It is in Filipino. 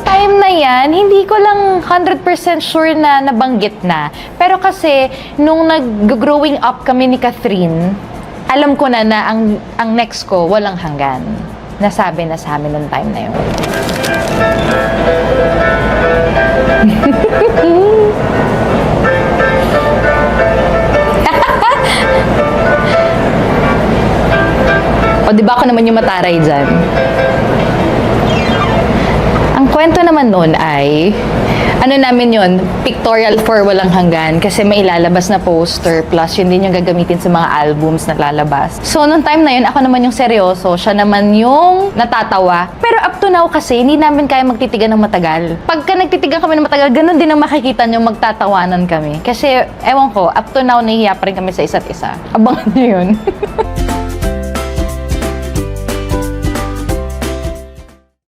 time na yan, hindi ko lang 100% sure na nabanggit na. Pero kasi, nung nag-growing up kami ni Catherine, alam ko na ang next ko, walang hanggan. Nasabi na sa amin nung time na yun. O, di ba ako naman yung mataray dyan? Ang kwento naman nun ay, ano namin yun, pictorial for walang hanggan kasi may ilalabas na poster plus yun din yung gagamitin sa mga albums na lalabas. So, nung time na yun, ako naman yung seryoso, siya naman yung natatawa. Pero up to now kasi, hindi namin kaya magtitigan ng matagal. Pagka nagtitigan kami ng matagal, ganun din ang makikita nyo, magtatawanan kami. Kasi, ewan ko, up to now, nahihiya pa rin kami sa isa't isa. Abangan nyo yun.